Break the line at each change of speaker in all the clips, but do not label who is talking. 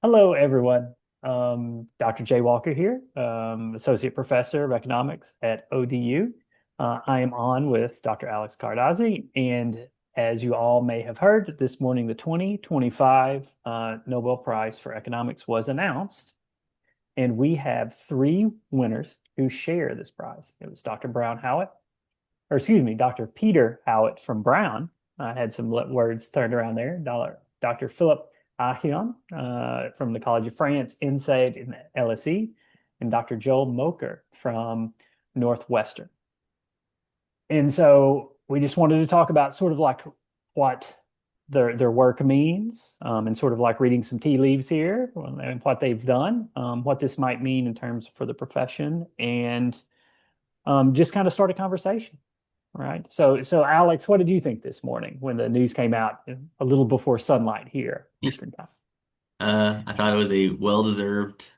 Hello, everyone. Dr. Jay Walker here, Associate Professor of Economics at ODU. I am on with Dr. Alex Cardazzi, and as you all may have heard, this morning the 2025 Nobel Prize for Economics was announced, and we have three winners who share this prize. It was Dr. Brown Howitt, or excuse me, Dr. Peter Howitt from Brown. I had some words turned around there. Dr. Philip Ahion from the College of France, INSAID in LSE, and Dr. Joel Mocher from Northwestern. And so we just wanted to talk about sort of like what their work means, and sort of like reading some tea leaves here and what they've done, what this might mean in terms for the profession, and just kind of start a conversation. Right. So Alex, what did you think this morning when the news came out a little before sunlight here, Eastern time?
I thought it was a well-deserved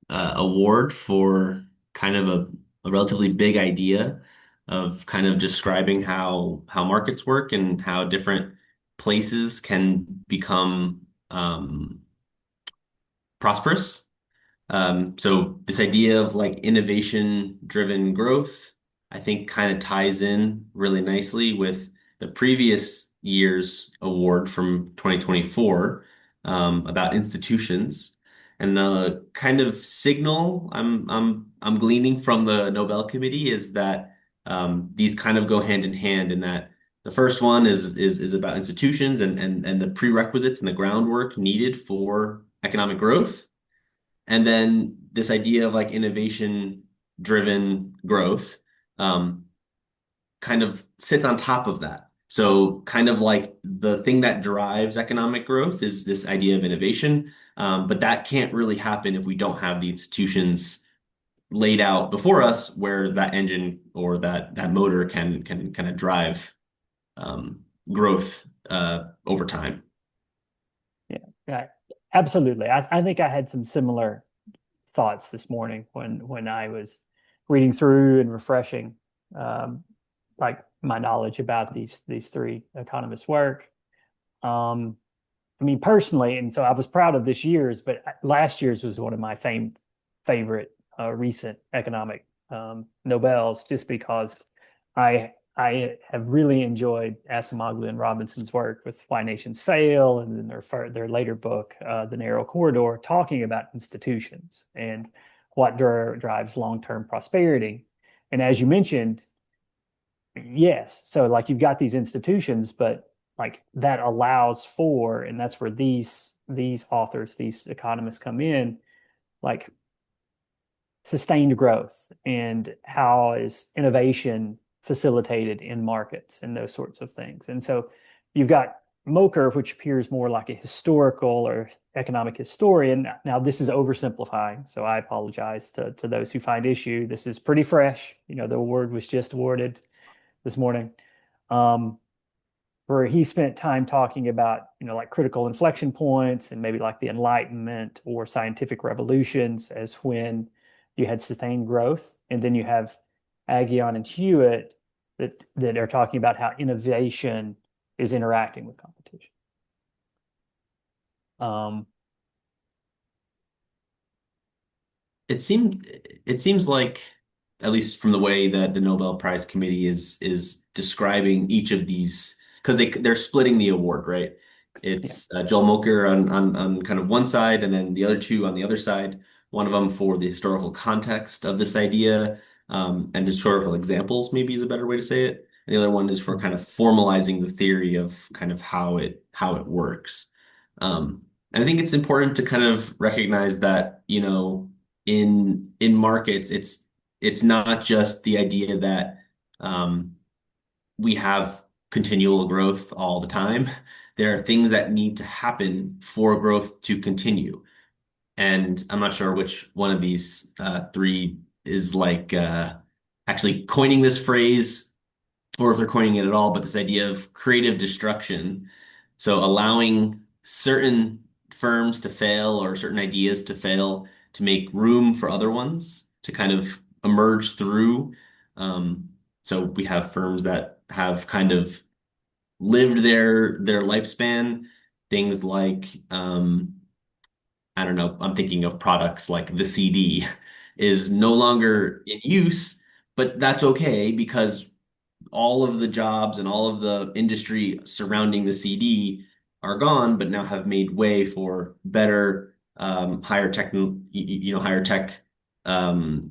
award for kind of a relatively big idea of kind of describing how markets work and how different places can become prosperous. So this idea of like innovation-driven growth, I think kind of ties in really nicely with the previous year's award from 2024 about institutions. And the kind of signal I'm gleaning from the Nobel Committee is that these kind of go hand in hand in that the first one is about institutions and the prerequisites and the groundwork needed for economic growth. And then this idea of like innovation driven growth um, kind of sits on top of that. So, kind of like the thing that drives economic growth is this idea of innovation. But that can't really happen if we don't have the institutions laid out before us where that engine or that motor can kind of drive growth over time.
Yeah, yeah, absolutely. I think I had some similar thoughts this morning when I was reading through and refreshing like my knowledge about these three economists' work. Um, I mean, personally, and so I was proud of this year's, but last year's was one of my favorite recent economic Nobels, just because I have really enjoyed Asimoglu and Robinson's work with Why Nations Fail, and then their later book, The Narrow Corridor, talking about institutions and what drives long-term prosperity. And as you mentioned, yes. So like you've got these institutions, but like that allows for, and that's where these authors, these economists come in, like sustained growth and how is innovation facilitated in markets and those sorts of things. And so you've got Mocher, which appears more like a historical or economic historian. Now, this is oversimplifying, so I apologize to those who find issue. This is pretty fresh. The award was just awarded this morning, um, where he spent time talking about, like critical inflection points and maybe like the Enlightenment or scientific revolutions as when you had sustained growth. And then you have Aghion and Hewitt that are talking about how innovation is interacting with competition. Um,
It seems like, at least from the way that the Nobel Prize Committee is describing each of these, because they're splitting the award, right?
yeah.
It's Joel Mocher on kind of one side, and then the other two on the other side. One of them for the historical context of this idea, and historical examples, maybe is a better way to say it. And the other one is for kind of formalizing the theory of kind of how it works. And I think it's important to kind of recognize that, in markets, it's not just the idea that um, we have continual growth all the time. There are things that need to happen for growth to continue. And I'm not sure which one of these three is like actually coining this phrase or if they're coining it at all, but this idea of creative destruction. So allowing certain firms to fail or certain ideas to fail to make room for other ones to kind of emerge through. Um, so we have firms that have kind of lived their lifespan, things like I don't know, I'm thinking of products like the CD is no longer in use, but that's okay because all of the jobs and all of the industry surrounding the CD are gone, but now have made way for better, higher tech, higher tech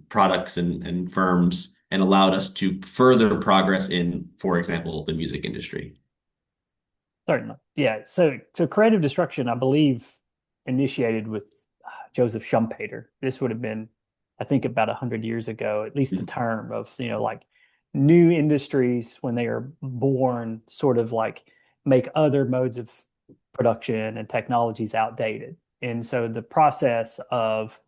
products and firms, and allowed us to further progress in, for example, the music industry.
Certainly. Yeah. So creative destruction, I believe, initiated with Joseph Schumpeter. This would have been, I think, about 100 years ago, at least the term of, like new industries when they are born, sort of like make other modes of production and technologies outdated. And so the process of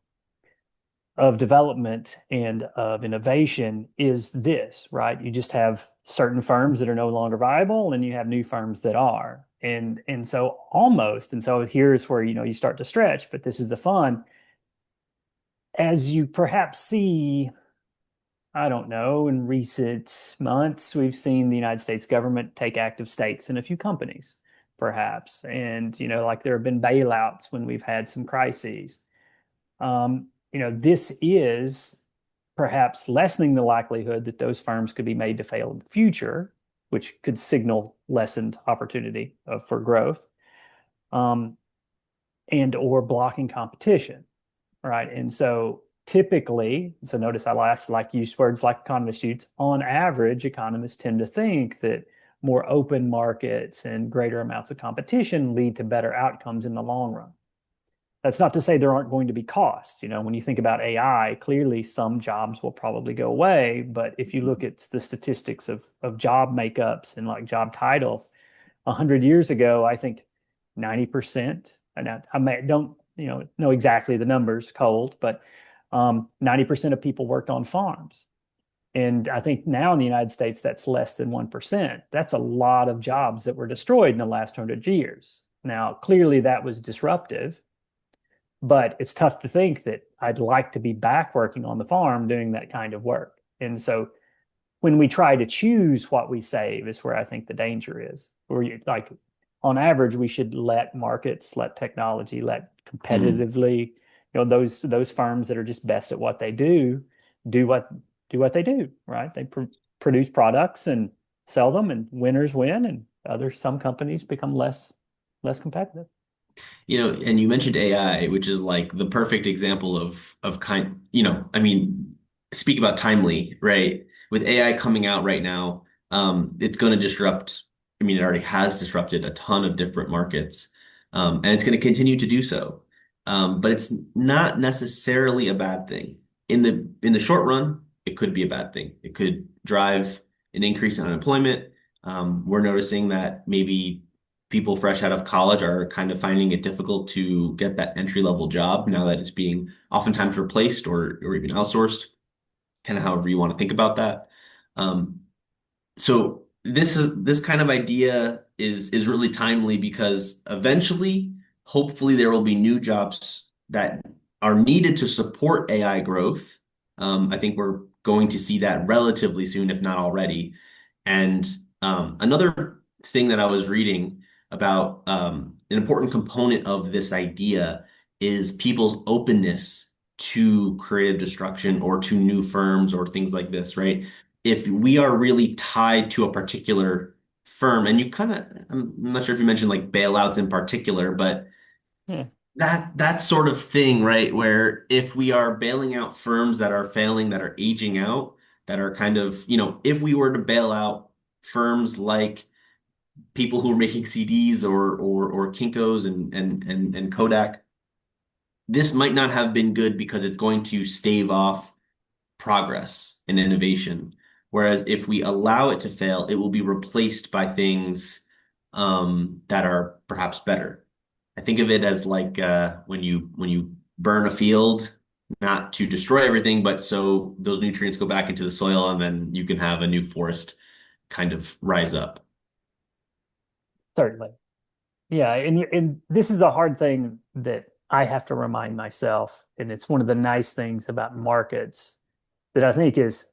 development and of innovation is this, right? You just have certain firms that are no longer viable, and you have new firms that are. And so almost, and so here's where you start to stretch, but this is the fun. As you perhaps see, I don't know, in recent months, we've seen the United States government take active stakes in a few companies, perhaps. And, like there have been bailouts when we've had some crises. This is perhaps lessening the likelihood that those firms could be made to fail in the future, which could signal lessened opportunity for growth, um, and or blocking competition, right? And so typically, so notice I like use words like economists use. On average, economists tend to think that more open markets and greater amounts of competition lead to better outcomes in the long run. That's not to say there aren't going to be costs. When you think about AI, clearly some jobs will probably go away. But if you look at the statistics of job makeups and like job titles, 100 years ago, I think 90%, and don't know exactly the numbers cold, but 90% of people worked on farms. And I think now in the United States, that's less than 1%. That's a lot of jobs that were destroyed in the last 100 years. Now, clearly that was disruptive, but it's tough to think that I'd like to be back working on the farm doing that kind of work. And so when we try to choose what we save is where I think the danger is. Where like on average, we should let markets, let technology, let
Mm.
competitively, those firms that are just best at what they do what they do, right? They produce products and sell them, and winners win, and some companies become less competitive.
And you mentioned AI, which is like the perfect example of I mean, speak about timely, right? With AI coming out right now, it's going to disrupt, I mean, it already has disrupted a ton of different markets, and it's going to continue to do so. But it's not necessarily a bad thing. In the short run, it could be a bad thing. It could drive an increase in unemployment. We're noticing that maybe people fresh out of college are kind of finding it difficult to get that entry level job now that it's being oftentimes replaced or even outsourced, kind of however you want to think about that. Um, so this kind of idea is really timely because eventually, hopefully, there will be new jobs that are needed to support AI growth. I think we're going to see that relatively soon, if not already. And another thing that I was reading about an important component of this idea is people's openness to creative destruction or to new firms or things like this, right? If we are really tied to a particular firm, and I'm not sure if you mentioned like bailouts in particular, but
Yeah.
that sort of thing, right? Where if we are bailing out firms that are failing, that are aging out, that are kind of, if we were to bail out firms like people who are making CDs or Kinko's and Kodak, this might not have been good because it's going to stave off progress and innovation. Whereas if we allow it to fail, it will be replaced by things that are perhaps better. I think of it as like when you burn a field, not to destroy everything, but so those nutrients go back into the soil, and then you can have a new forest kind of rise up.
Certainly. Yeah, and this is a hard thing that I have to remind myself, and it's one of the nice things about markets that I think is,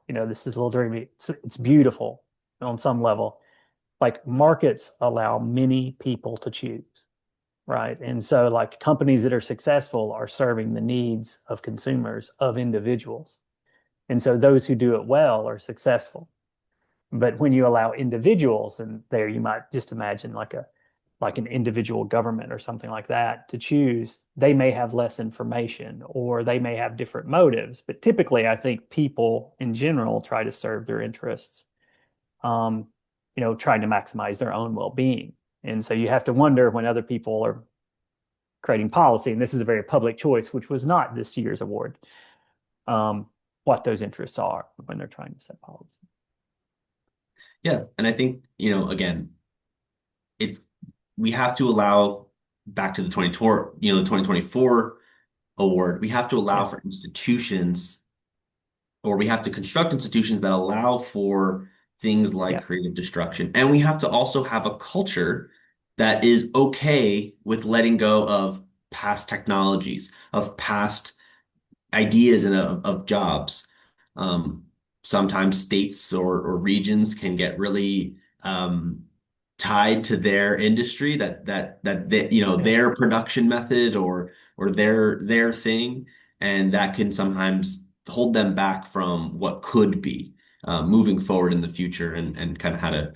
this is a little dreamy. It's beautiful on some level. Like markets allow many people to choose. right? And so like companies that are successful are serving the needs of consumers, of individuals. And so those who do it well are successful. But when you allow individuals, and there you might just imagine like an individual government or something like that to choose, they may have less information or they may have different motives. But typically, I think people in general try to serve their interests, um, trying to maximize their own well-being. And so you have to wonder when other people are creating policy, and this is a very public choice, which was not this year's award, um, what those interests are when they're trying to set policy.
Yeah, and I think, again, it's we have to allow back to the 2024, the 2024 award, we have to allow
Yeah,
for institutions, or we have to construct institutions that allow for things like
yeah,
creative destruction. And we have to also have a culture that is okay with letting go of past technologies, of past ideas and of jobs. Um, Sometimes states or regions can get really tied to their industry, that they,
yeah,
their production method or their thing, and that can sometimes hold them back from what could be moving forward in the future, and kind of how to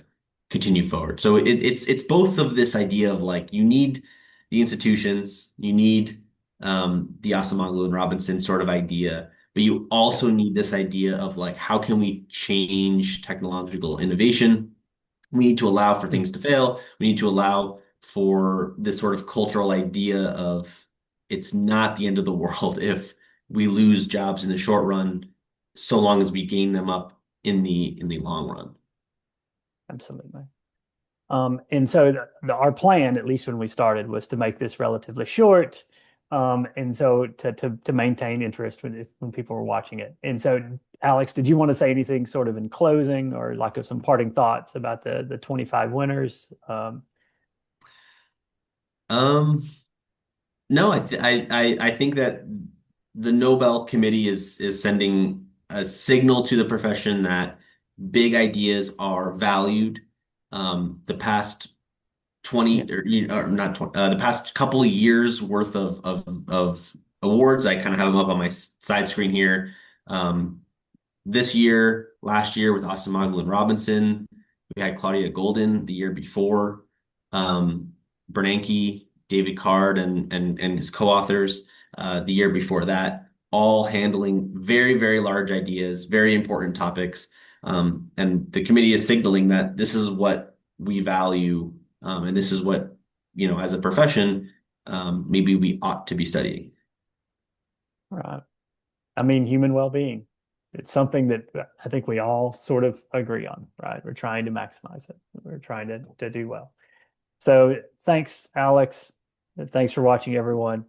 continue forward. So it's both of this idea of like you need the institutions, you need the Asamoglu and Robinson sort of idea, but you
yeah,
also need this idea of like how can we change technological innovation? We need to allow for things
mhm,
to fail. We need to allow for this sort of cultural idea of it's not the end of the world if we lose jobs in the short run, so long as we gain them up in the long run.
absolutely. And so our plan, at least when we started, was to make this relatively short, and so to maintain interest when people were watching it. And so, Alex, did you want to say anything sort of in closing or like some parting thoughts about the 25 winners?
Um, no, I think that the Nobel Committee is sending a signal to the profession that big ideas are valued. The past
Yeah,
20 or not 20, the past couple of years worth of awards. I kind of have them up on my side screen here. Um, this year, last year with Asamoglu and Robinson, we had Claudia Golden the year before. Um, Bernanke, David Card, and his co-authors the year before that, all handling very, very large ideas, very important topics. And the committee is signaling that this is what we value, and this is what, as a profession, maybe we ought to be studying.
right. I mean, human well-being. It's something that I think we all sort of agree on, right? We're trying to maximize it. We're trying to do well. So thanks, Alex. Thanks for watching, everyone.